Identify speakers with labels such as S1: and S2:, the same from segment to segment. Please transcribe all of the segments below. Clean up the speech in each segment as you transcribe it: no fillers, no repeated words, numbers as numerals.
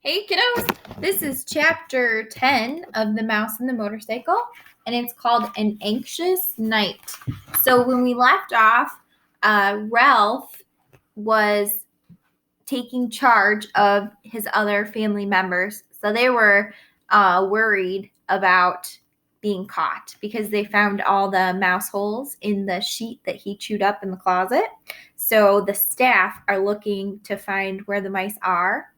S1: Hey kiddos, this is chapter 10 of The Mouse and the Motorcycle, and it's called An Anxious Night. So when we left off, Ralph was taking charge of his other family members. So they were worried about being caught because they found all the mouse holes in the sheet that he chewed up in the closet. So the staff are looking to find where the mice are.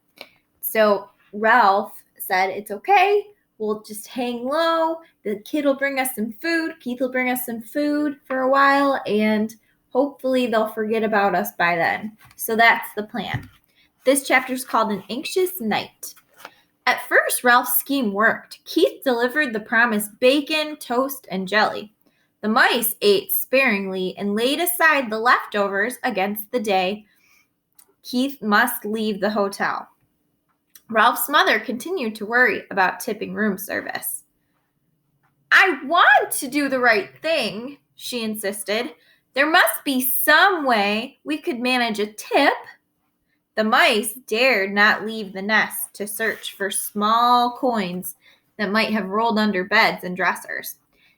S1: So Ralph said, it's okay. We'll just hang low. The kid will bring us some food. Keith will bring us some food for a while, and hopefully they'll forget about us by then. So that's the plan. This chapter is called An Anxious Night. At first, Ralph's scheme worked. Keith delivered the promised bacon, toast, and jelly. The mice ate sparingly and laid aside the leftovers against the day Keith must leave the hotel. Ralph's mother continued to worry about tipping room service. I want to do the right thing, she insisted. There must be some way we could manage a tip. The mice dared not leave the nest to search for small coins that might have rolled under beds and dressers.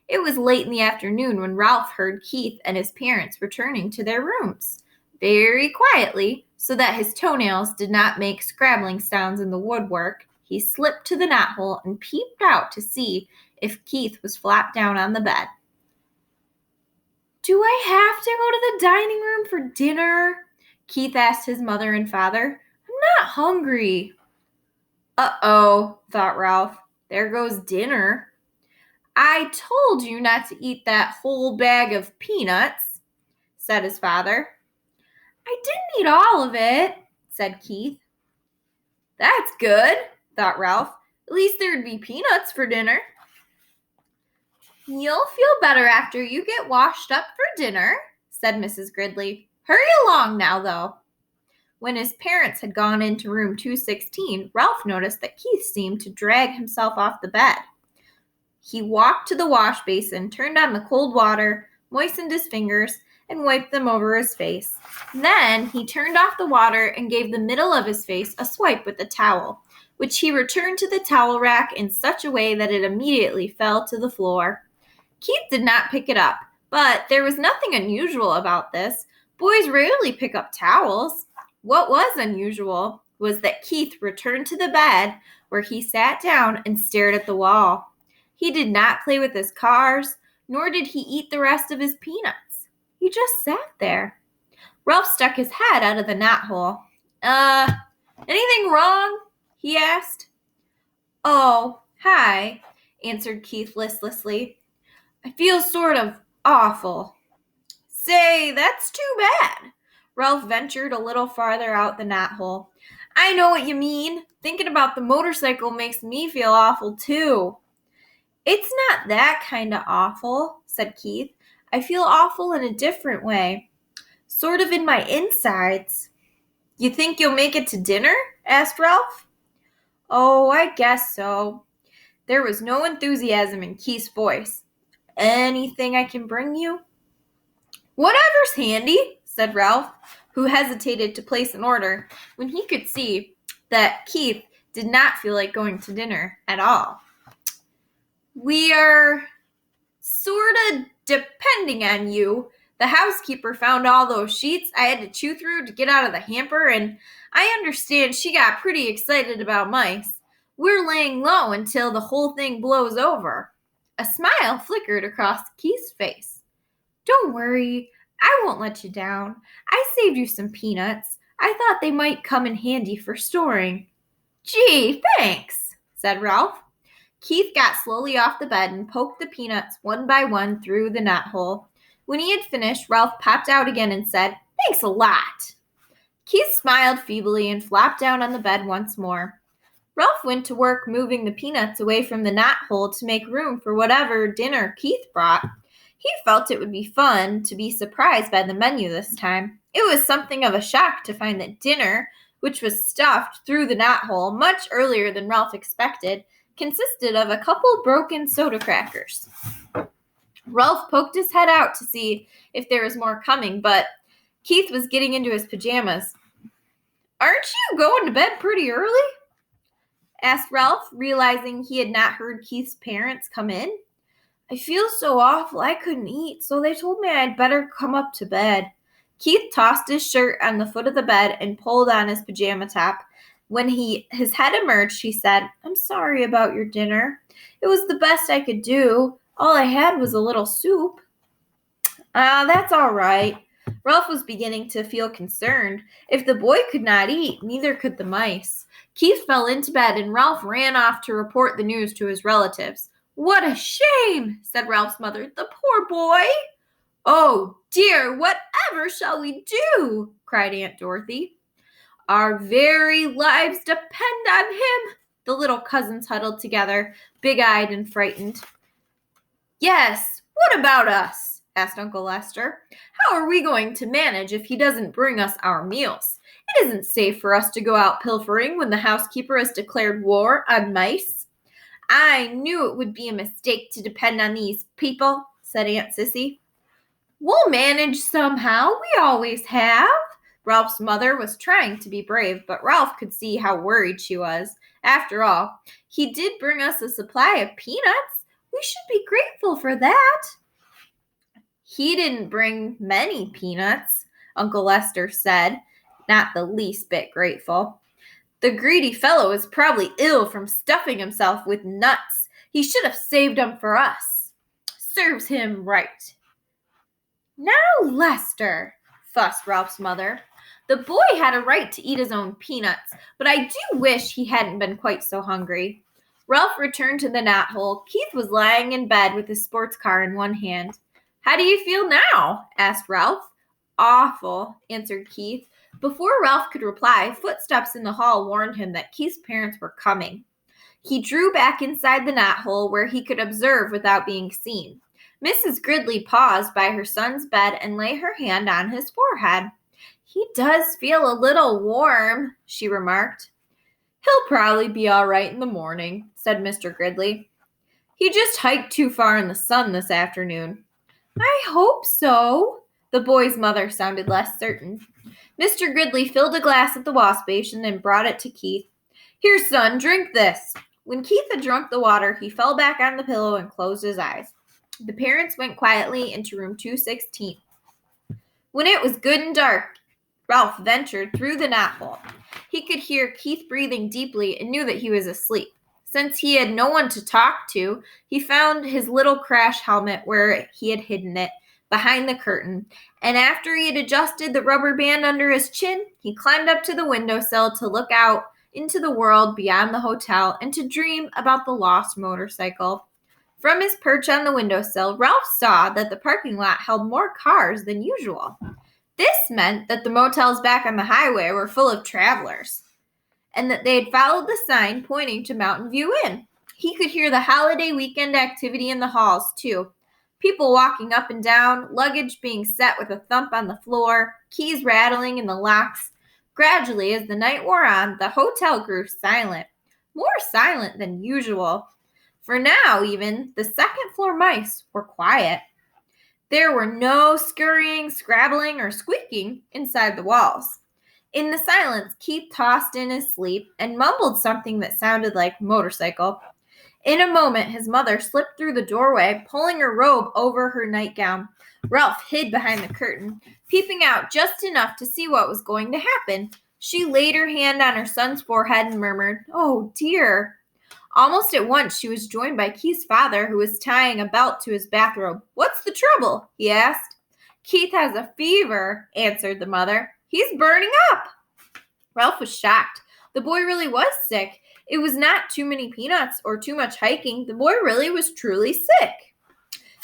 S1: It was late in the afternoon when Ralph heard Keith and his parents returning to their rooms. Very quietly, so that his toenails did not make scrabbling sounds in the woodwork, he slipped to the knothole and peeped out to see if Keith was flat down on the bed. Do I have to go to the dining room for dinner? Keith asked his mother and father. I'm not hungry. Uh-oh, thought Ralph. There goes dinner. I told you not to eat that whole bag of peanuts, said his father. I didn't eat all of it, said Keith. That's good, thought Ralph. At least there'd be peanuts for dinner. You'll feel better after you get washed up for dinner, said Mrs. Gridley. Hurry along now, though. When his parents had gone into room 216, Ralph noticed that Keith seemed to drag himself off the bed. He walked to the wash basin, turned on the cold water, moistened his fingers, and wiped them over his face. Then he turned off the water and gave the middle of his face a swipe with the towel, which he returned to the towel rack in such a way that it immediately fell to the floor. Keith did not pick it up, but there was nothing unusual about this. Boys rarely pick up towels. What was unusual was that Keith returned to the bed, where he sat down and stared at the wall. He did not play with his cars, nor did he eat the rest of his peanuts. He just sat there. Ralph stuck his head out of the knothole. Anything wrong? He asked. Oh, hi, answered Keith listlessly. I feel sort of awful. Say, that's too bad. Ralph ventured a little farther out the knothole. I know what you mean. Thinking about the motorcycle makes me feel awful, too. It's not that kind of awful, said Keith. I feel awful in a different way. Sort of in my insides. You think you'll make it to dinner? Asked Ralph. Oh, I guess so. There was no enthusiasm in Keith's voice. Anything I can bring you? Whatever's handy, said Ralph, who hesitated to place an order when he could see that Keith did not feel like going to dinner at all. We are sort of depending on you. The housekeeper found all those sheets I had to chew through to get out of the hamper, and I understand she got pretty excited about mice. We're laying low until the whole thing blows over. A smile flickered across Keith's face. Don't worry, I won't let you down. I saved you some peanuts. I thought they might come in handy for storing. Gee, thanks, said Ralph. Keith got slowly off the bed and poked the peanuts one by one through the knothole. When he had finished, Ralph popped out again and said, Thanks a lot. Keith smiled feebly and flopped down on the bed once more. Ralph went to work moving the peanuts away from the knothole to make room for whatever dinner Keith brought. He felt it would be fun to be surprised by the menu this time. It was something of a shock to find that dinner, which was stuffed through the knothole much earlier than Ralph expected, consisted of a couple broken soda crackers. Ralph poked his head out to see if there was more coming, but Keith was getting into his pajamas. Aren't you going to bed pretty early? asked Ralph, realizing he had not heard Keith's parents come in. I feel so awful I couldn't eat, so they told me I'd better come up to bed. Keith tossed his shirt on the foot of the bed and pulled on his pajama top. When his head emerged, he said, I'm sorry about your dinner. It was the best I could do. All I had was a little soup. That's all right. Ralph was beginning to feel concerned. If the boy could not eat, neither could the mice. Keith fell into bed, and Ralph ran off to report the news to his relatives. What a shame, said Ralph's mother. The poor boy. Oh, dear, whatever shall we do? Cried Aunt Dorothy. Our very lives depend on him. The little cousins huddled together, big-eyed and frightened. Yes, what about us? Asked Uncle Lester. How are we going to manage if he doesn't bring us our meals? It isn't safe for us to go out pilfering when the housekeeper has declared war on mice. I knew it would be a mistake to depend on these people, said Aunt Sissy. We'll manage somehow. We always have. Ralph's mother was trying to be brave, but Ralph could see how worried she was. After all, he did bring us a supply of peanuts. We should be grateful for that. He didn't bring many peanuts, Uncle Lester said, not the least bit grateful. The greedy fellow is probably ill from stuffing himself with nuts. He should have saved them for us. Serves him right. Now, Lester, fussed Ralph's mother. The boy had a right to eat his own peanuts, but I do wish he hadn't been quite so hungry. Ralph returned to the knothole. Keith was lying in bed with his sports car in one hand. How do you feel now? Asked Ralph. Awful, answered Keith. Before Ralph could reply, footsteps in the hall warned him that Keith's parents were coming. He drew back inside the knothole where he could observe without being seen. Mrs. Gridley paused by her son's bed and lay her hand on his forehead. He does feel a little warm, she remarked. He'll probably be all right in the morning, said Mr. Gridley. He just hiked too far in the sun this afternoon. I hope so. The boy's mother sounded less certain. Mr. Gridley filled a glass at the wash basin and brought it to Keith. Here, son, drink this. When Keith had drunk the water, he fell back on the pillow and closed his eyes. The parents went quietly into room 216. When it was good and dark, Ralph ventured through the knothole. He could hear Keith breathing deeply and knew that he was asleep. Since he had no one to talk to, he found his little crash helmet where he had hidden it, behind the curtain, and after he had adjusted the rubber band under his chin, he climbed up to the windowsill to look out into the world beyond the hotel and to dream about the lost motorcycle. From his perch on the windowsill, Ralph saw that the parking lot held more cars than usual. This meant that the motels back on the highway were full of travelers, and that they had followed the sign pointing to Mountain View Inn. He could hear the holiday weekend activity in the halls, too. People walking up and down, luggage being set with a thump on the floor, keys rattling in the locks. Gradually, as the night wore on, the hotel grew silent, more silent than usual. For now, even, the second-floor mice were quiet. There were no scurrying, scrabbling, or squeaking inside the walls. In the silence, Keith tossed in his sleep and mumbled something that sounded like motorcycle. In a moment, his mother slipped through the doorway, pulling her robe over her nightgown. Ralph hid behind the curtain, peeping out just enough to see what was going to happen. She laid her hand on her son's forehead and murmured, "Oh, dear." Almost at once, she was joined by Keith's father, who was tying a belt to his bathrobe. "What's the trouble?" he asked. "Keith has a fever," answered the mother. "He's burning up." Ralph was shocked. The boy really was sick. It was not too many peanuts or too much hiking. The boy really was truly sick.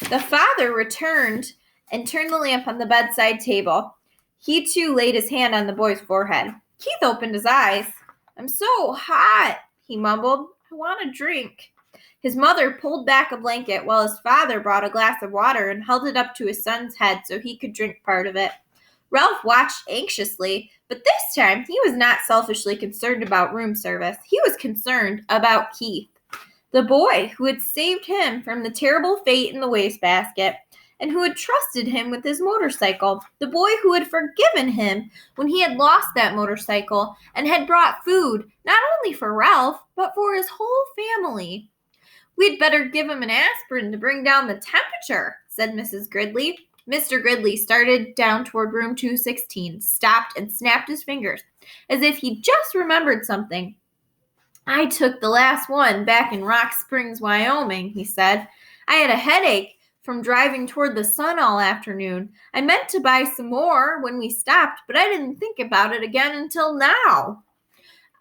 S1: The father returned and turned the lamp on the bedside table. He, too, laid his hand on the boy's forehead. Keith opened his eyes. "I'm so hot," he mumbled. "I want a drink." His mother pulled back a blanket while his father brought a glass of water and held it up to his son's head so he could drink part of it. Ralph watched anxiously, but this time he was not selfishly concerned about room service. He was concerned about Keith, the boy who had saved him from the terrible fate in the wastebasket, and who had trusted him with his motorcycle, the boy who had forgiven him when he had lost that motorcycle and had brought food not only for Ralph, but for his whole family. "We'd better give him an aspirin to bring down the temperature," said Mrs. Gridley. Mr. Gridley started down toward room 216, stopped, and snapped his fingers, as if he just remembered something. "I took the last one back in Rock Springs, Wyoming," he said. "I had a headache from driving toward the sun all afternoon. I meant to buy some more when we stopped, but I didn't think about it again until now."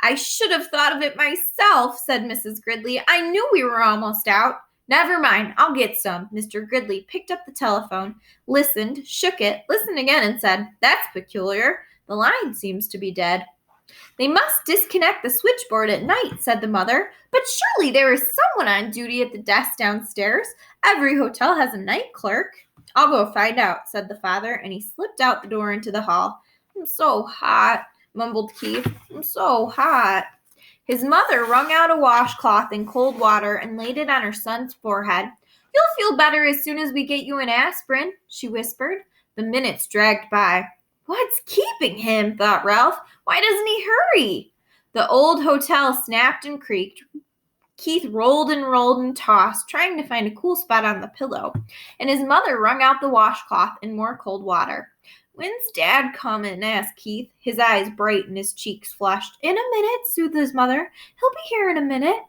S1: "I should have thought of it myself," said Mrs. Gridley. "I knew we were almost out." "Never mind, I'll get some." Mr. Gridley picked up the telephone, listened, shook it, listened again, and said, "That's peculiar. The line seems to be dead." "They must disconnect the switchboard at night," said the mother. "But surely there is someone on duty at the desk downstairs. Every hotel has a night clerk." "I'll go find out," said the father, and he slipped out the door into the hall. "I'm so hot," mumbled Keith. "I'm so hot." His mother wrung out a washcloth in cold water and laid it on her son's forehead. "You'll feel better as soon as we get you an aspirin," she whispered. The minutes dragged by. "What's keeping him?" thought Ralph. "Why doesn't he hurry?" The old hotel snapped and creaked. Keith rolled and tossed, trying to find a cool spot on the pillow, and his mother wrung out the washcloth in more cold water. "When's Dad coming?" asked Keith, his eyes bright and his cheeks flushed. "In a minute," soothed his mother. "He'll be here in a minute."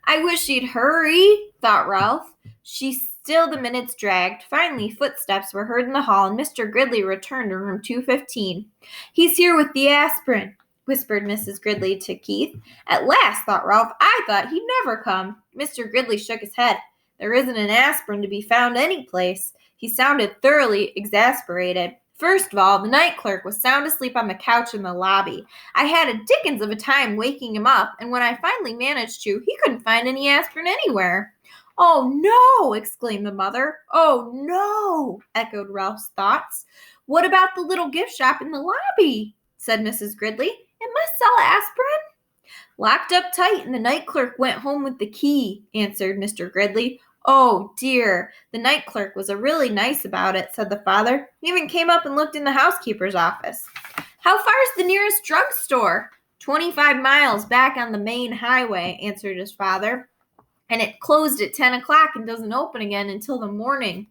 S1: "I wish he'd hurry," thought Ralph. Still the minutes dragged. Finally, footsteps were heard in the hall, and Mr. Gridley returned to room 215. "He's here with the aspirin," whispered Mrs. Gridley to Keith. "At last," thought Ralph. "I thought he'd never come." Mr. Gridley shook his head. "There isn't an aspirin to be found any place." He sounded thoroughly exasperated. "First of all, the night clerk was sound asleep on the couch in the lobby. I had a dickens of a time waking him up, and when I finally managed to, he couldn't find any aspirin anywhere." "Oh, no!" exclaimed the mother. "Oh, no!" echoed Ralph's thoughts. "What about the little gift shop in the lobby?" said Mrs. Gridley. "It must sell aspirin." "Locked up tight, and the night clerk went home with the key," answered Mr. Gridley. "Oh, dear. The night clerk was really nice about it," said the father. "He even came up and looked in the housekeeper's office." "How far is the nearest drugstore?" 25 miles back on the main highway," answered his father. "And it closed at 10 o'clock and doesn't open again until the morning."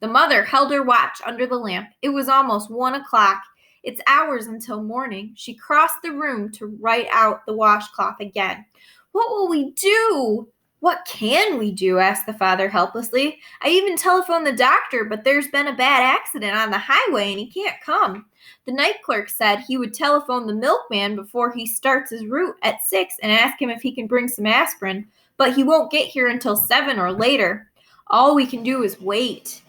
S1: The mother held her watch under the lamp. It was almost 1 o'clock. "It's hours until morning." She crossed the room to write out the washcloth again. "What will we do?" "What can we do?" asked the father helplessly. "I even telephoned the doctor, but there's been a bad accident on the highway and he can't come. The night clerk said he would telephone the milkman before he starts his route at 6 and ask him if he can bring some aspirin, but he won't get here until 7 or later. All we can do is wait."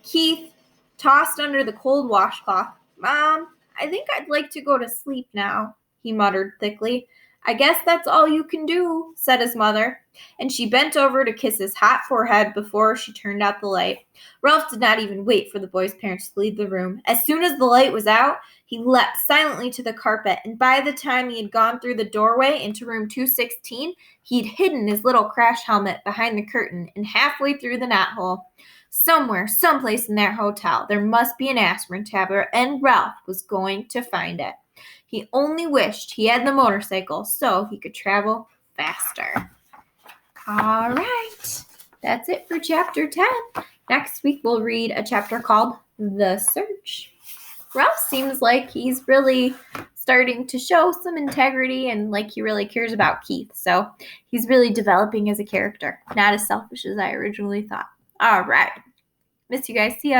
S1: Keith tossed under the cold washcloth. "Mom, I think I'd like to go to sleep now," he muttered thickly. "I guess that's all you can do," said his mother, and she bent over to kiss his hot forehead before she turned out the light. Ralph did not even wait for the boy's parents to leave the room. As soon as the light was out, he leapt silently to the carpet, and by the time he had gone through the doorway into room 216, he'd hidden his little crash helmet behind the curtain and halfway through the knothole. Somewhere, someplace in that hotel, there must be an aspirin tablet, and Ralph was going to find it. He only wished he had the motorcycle so he could travel faster. All right, that's it for chapter 10. Next week, we'll read a chapter called The Search. Ralph seems like he's really starting to show some integrity and like he really cares about Keith. So he's really developing as a character, not as selfish as I originally thought. All right. Miss you guys. See ya.